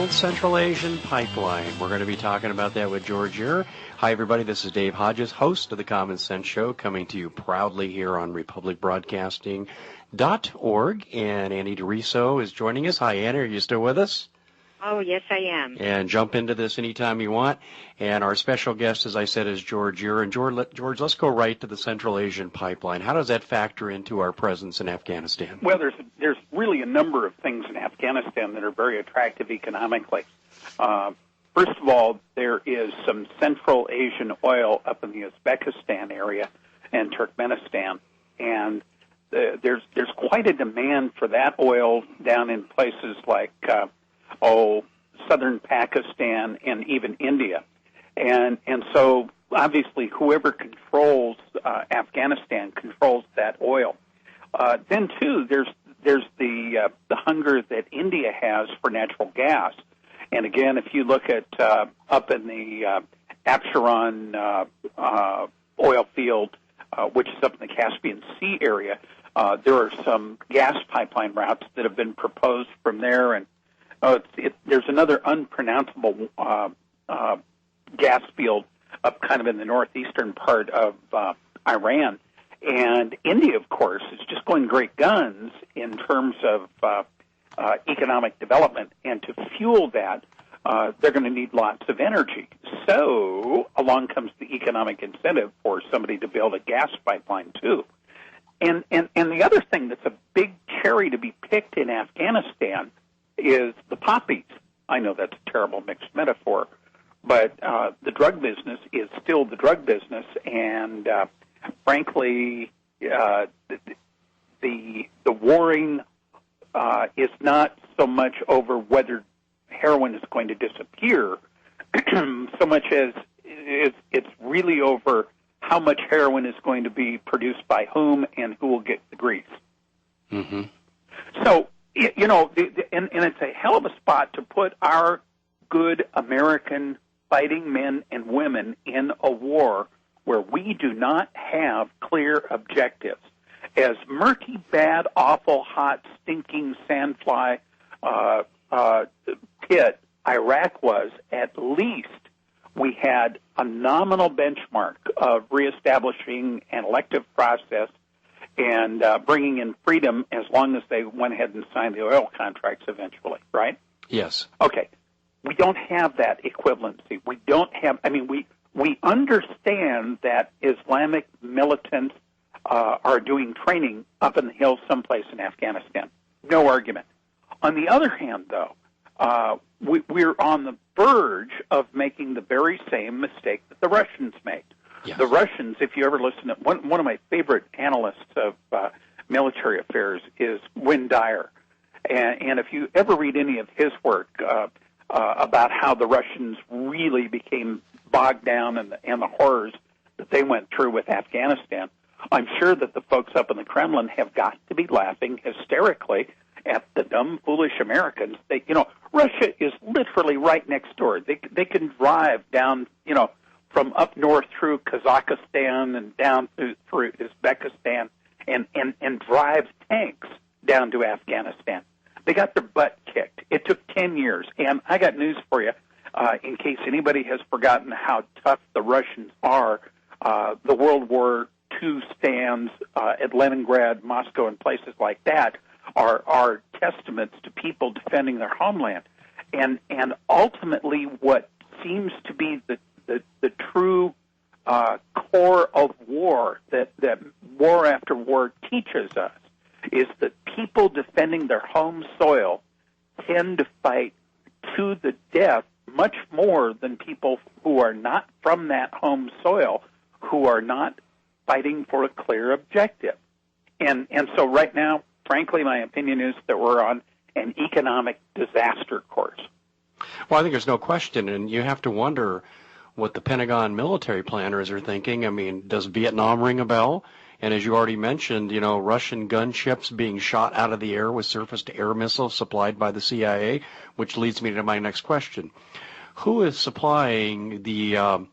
Common Central Asian Pipeline. We're going to be talking about that with George here. Hi, everybody. This is Dave Hodges, host of the Common Sense Show, coming to you proudly here on republicbroadcasting.org. And Annie DeRiso is joining us. Hi, Annie. Are you still with us? Oh, yes, I am. And jump into this anytime you want. And our special guest, as I said, is George Ure. And George, let's go right to the Central Asian Pipeline. How does that factor into our presence in Afghanistan? Well, there's really a number of things in Afghanistan that are very attractive economically. First of all, there is some Central Asian oil up in the Uzbekistan area and Turkmenistan, and there's quite a demand for that oil down in places like southern Pakistan and even India. And so obviously whoever controls Afghanistan controls that oil. Then too, there's the hunger that India has for natural gas. And again, if you look at up in the Absheron oil field, which is up in the Caspian Sea area, there are some gas pipeline routes that have been proposed from there, and there's another unpronounceable gas field up kind of in the northeastern part of Iran. And India, of course, is just going great guns in terms of economic development. And to fuel that, they're going to need lots of energy. So along comes the economic incentive for somebody to build a gas pipeline, too. And the other thing that's a big cherry to be picked in Afghanistan is the poppies. I know that's a terrible mixed metaphor, but the drug business is still the drug business, and frankly, the warring is not so much over whether heroin is going to disappear, so much as it's really over how much heroin is going to be produced by whom and who will get the grease. Mm-hmm. So, and it's a hell of a spot to put our good American fighting men and women in a war where we do not have clear objectives. As murky, bad, awful, hot, stinking, sandfly pit Iraq was, at least we had a nominal benchmark of reestablishing an elective process and bringing in freedom as long as they went ahead and signed the oil contracts eventually, right? Yes. Okay. We don't have that equivalency. We don't have, we understand that Islamic militants are doing training up in the hills someplace in Afghanistan. No argument. On the other hand, though, we're on the verge of making the very same mistake that the Russians made. Yes. The Russians, if you ever listen to one of my favorite analysts of military affairs is Wynne Dyer. And if you ever read any of his work about how the Russians really became bogged down in the horrors that they went through with Afghanistan, I'm sure that the folks up in the Kremlin have got to be laughing hysterically at the dumb, foolish Americans. Russia is literally right next door. They can drive down, from up north through Kazakhstan and down through Uzbekistan and drive tanks down to Afghanistan. They got their butt kicked. It took 10 years. And I got news for you, in case anybody has forgotten how tough the Russians are. The World War II stands at Leningrad, Moscow, and places like that are testaments to people defending their homeland. And ultimately what seems to be the true core of war that war after war teaches us is that people defending their home soil tend to fight to the death much more than people who are not from that home soil, who are not fighting for a clear objective. And so right now, frankly, my opinion is that we're on an economic disaster course. Well, I think there's no question, and you have to wonder what the Pentagon military planners are thinking. I mean, does Vietnam ring a bell? And as you already mentioned, Russian gunships being shot out of the air with surface-to-air missiles supplied by the CIA, which leads me to my next question. Who is supplying the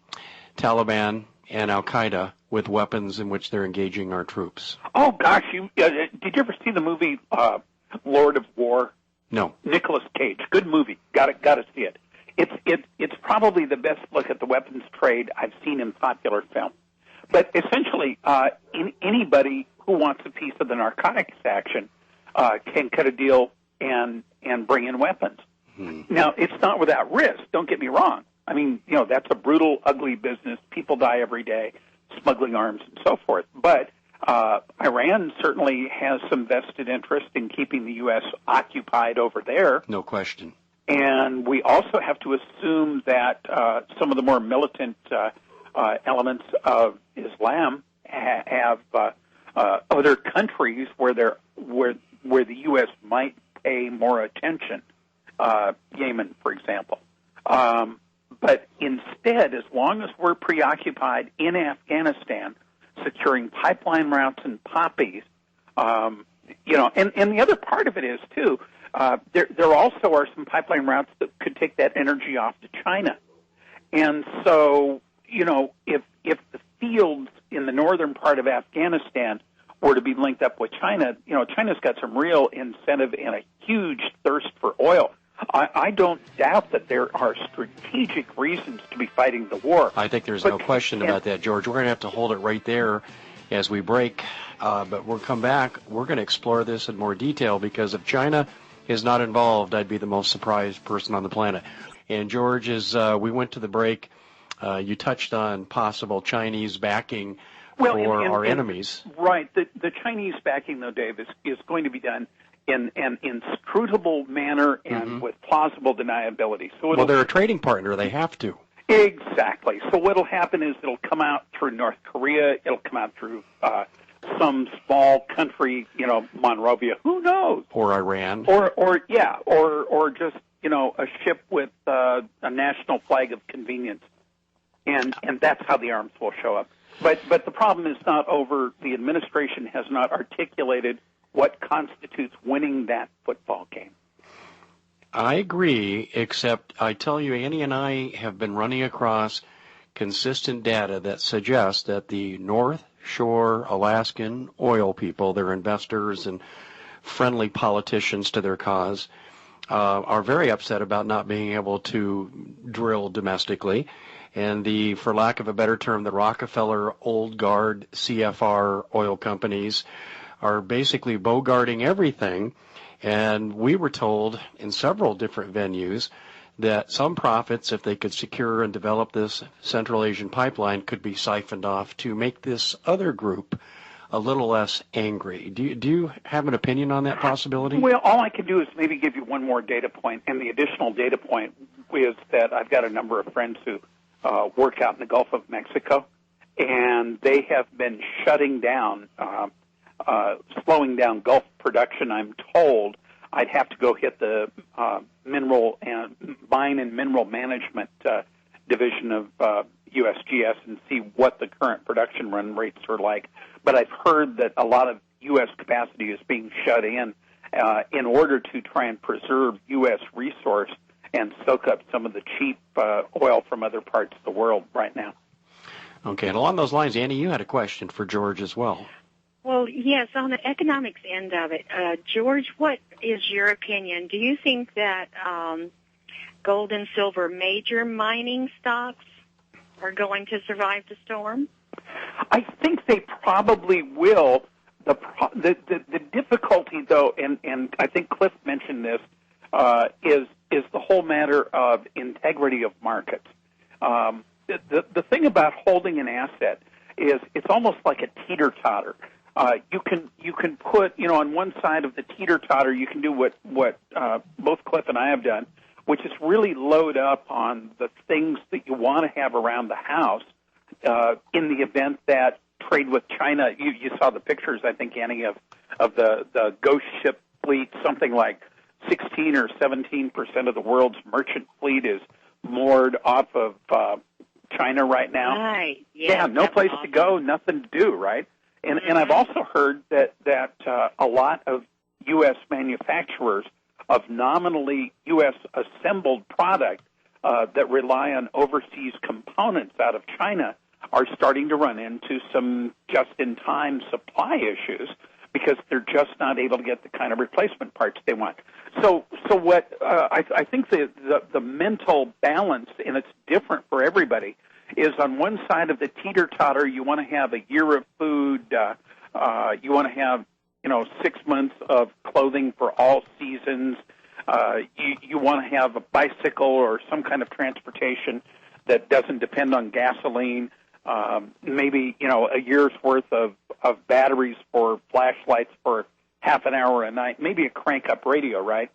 Taliban and Al-Qaeda with weapons in which they're engaging our troops? Oh, gosh. Did you ever see the movie Lord of War? No. Nicolas Cage. Good movie. Got to see it. It's probably the best look at the weapons trade I've seen in popular film. But essentially, anybody who wants a piece of the narcotics action can cut a deal and bring in weapons. Now, it's not without risk. Don't get me wrong. I mean, that's a brutal, ugly business. People die every day, smuggling arms and so forth. But Iran certainly has some vested interest in keeping the U.S. occupied over there. No question. And we also have to assume that some of the more militant elements of Islam have other countries where the U.S. might pay more attention. Yemen, for example. But instead, as long as we're preoccupied in Afghanistan, securing pipeline routes and poppies, and the other part of it is too. There also are some pipeline routes that could take that energy off to China. And so, if the fields in the northern part of Afghanistan were to be linked up with China, China's got some real incentive and a huge thirst for oil. I don't doubt that there are strategic reasons to be fighting the war. I think there's no question about that, George. We're going to have to hold it right there as we break. But we'll come back. We're going to explore this in more detail because if China is not involved, I'd be the most surprised person on the planet. And George, as we went to the break, you touched on possible Chinese backing for our enemies. Right. The Chinese backing, though, Dave, is going to be done in an inscrutable manner and with plausible deniability. So they're a trading partner. They have to. Exactly. So what'll happen is it'll come out through North Korea. It'll come out through some small country, Monrovia. Who knows? Or Iran. Or just a ship with a national flag of convenience, and that's how the arms will show up. But the problem is not over. The administration has not articulated what constitutes winning that football game. I agree, except I tell you, Annie and I have been running across consistent data that suggests that the North Shore Alaskan oil people, their investors and friendly politicians to their cause, are very upset about not being able to drill domestically. And for lack of a better term, the Rockefeller old guard CFR oil companies are basically bogarting everything. And we were told in several different venues that some profits, if they could secure and develop this Central Asian pipeline, could be siphoned off to make this other group a little less angry. Do you have an opinion on that possibility? Well, all I can do is maybe give you one more data point, and the additional data point is that I've got a number of friends who work out in the Gulf of Mexico, and they have been shutting down, slowing down Gulf production, I'm told. I'd have to go hit the mine and mineral management division of USGS and see what the current production run rates are like. But I've heard that a lot of U.S. capacity is being shut in order to try and preserve U.S. resource and soak up some of the cheap oil from other parts of the world right now. Okay, and along those lines, Annie, you had a question for George as well. Well, yes, on the economics end of it, George, what is your opinion? Do you think that gold and silver major mining stocks are going to survive the storm? I think they probably will. The difficulty, though, and I think Cliff mentioned this, is the whole matter of integrity of markets. The thing about holding an asset is it's almost like a teeter-totter. You can put, on one side of the teeter-totter, you can do what both Cliff and I have done, which is really load up on the things that you want to have around the house in the event that trade with China. You saw the pictures, I think, Annie, of the ghost ship fleet. Something like 16 or 17% of the world's merchant fleet is moored off of China right now. Right. Yeah, no place to go, nothing to do, right? And I've also heard that a lot of U.S. manufacturers of nominally U.S. assembled product that rely on overseas components out of China are starting to run into some just-in-time supply issues because they're just not able to get the kind of replacement parts they want. So So what I think the mental balance, and it's different for everybody, is on one side of the teeter-totter, you want to have a year of food, you want to have 6 months of clothing for all seasons, you want to have a bicycle or some kind of transportation that doesn't depend on gasoline, maybe a year's worth of batteries for flashlights for half an hour a night, maybe a crank-up radio, right?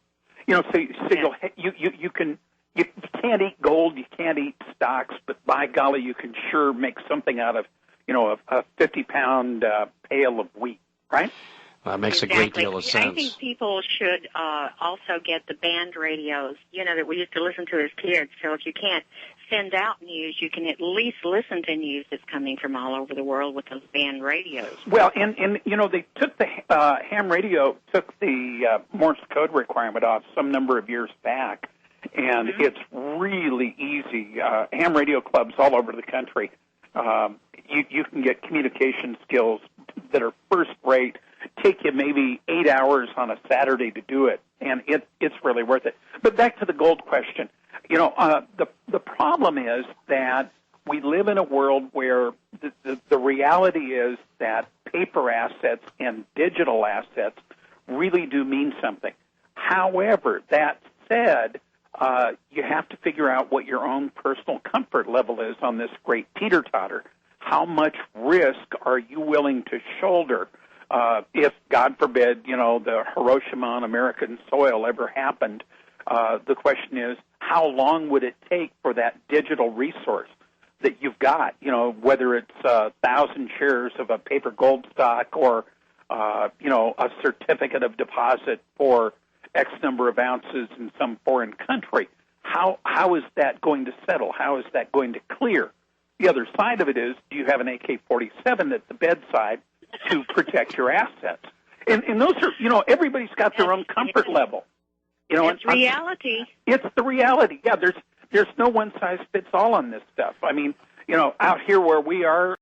So you can't eat gold, you can't eat stocks, but by golly, you can sure make something out of a 50-pound pail of wheat, right? That makes exactly. a great deal of sense. I think people should also get the band radios, that we used to listen to as kids. So if you can't send out news, you can at least listen to news that's coming from all over the world with those band radios. Well, and they took the ham radio, took the Morse code requirement off some number of years back, and it's really easy. Ham radio clubs all over the country, you can get communication skills that are first rate. Take you maybe 8 hours on a Saturday to do it, and it's really worth it. But back to the gold question. The problem is that we live in a world where the reality is that paper assets and digital assets really do mean something. However, that said, you have to figure out what your own personal comfort level is on this great teeter-totter. How much risk are you willing to shoulder if, God forbid, the Hiroshima on American soil ever happened? The question is, how long would it take for that digital resource that you've got, whether it's 1,000 shares of a paper gold stock or, a certificate of deposit for X number of ounces in some foreign country? How is that going to settle? How is that going to clear? The other side of it is, do you have an AK-47 at the bedside to protect your assets? And those are, everybody's got their own comfort level. It's reality. It's the reality. Yeah, there's no one size fits all on this stuff. I mean, out here where we are,